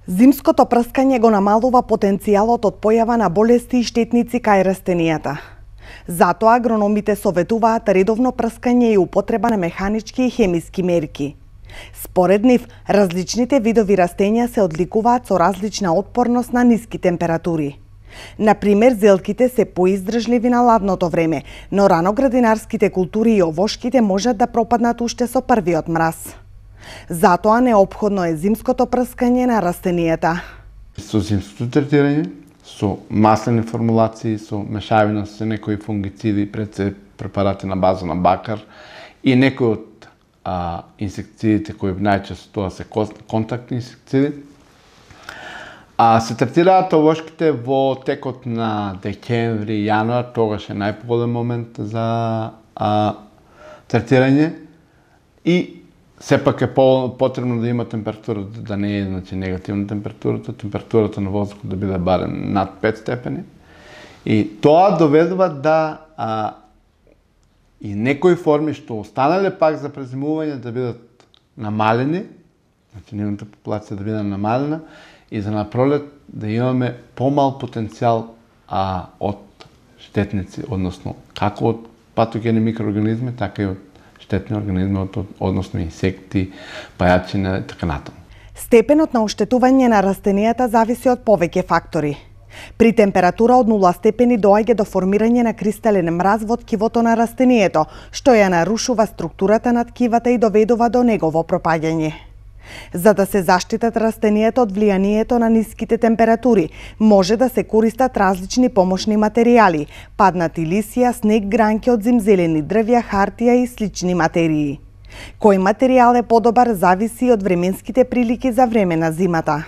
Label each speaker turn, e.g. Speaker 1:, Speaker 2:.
Speaker 1: Зимското прскање го намалува потенцијалот од појава на болести и штетници кај растенијата. Затоа агрономите советуваат редовно прскање и употреба на механички и хемиски мерки. Според нив, различните видови растенија се одликуваат со различна отпорност на ниски температури. Например, зелките се поиздржливи на ладното време, но раноградинарските култури и овошките можат да пропаднат уште со првиот мраз. Затоа неопходно е зимското прскање на растенијата.
Speaker 2: Со зимското третирање, со маслени формулации, со мешавина со некои фунгициди, препарати на база на бакар и некои од инсектицидите кои најчесто тоа се контактни инсектициди. Се третираат овошките во текот на декември, јануар, тогаш е најпоголем момент за третирање и сепак е потребно да има температурата да не е негативна температурата на воздухот да биде барем над 5 степени. И тоа доведува да и некои форми што останале пак за презимување да бидат намалени, нивната популација да биде намалена и за напролет да имаме помал потенцијал од штетници, односно како од патогени микроорганизми, така и од штетни организми, односно инсекти, пајачина и така натаму.
Speaker 1: Степенот на оштетување на растенијата зависи од повеќе фактори. При температура од 0 степени доаѓа до формирање на кристален мраз во ткивото на растението, што ја нарушува структурата на ткивата и доведува до негово пропаѓање. За да се заштитат растенијата од влијанието на ниските температури, може да се користат различни помошни материјали, паднати лисија, снег, гранки од зимзелени дрвја, хартија и слични материи. Кој материјал е подобар зависи од временските прилики за време на зимата.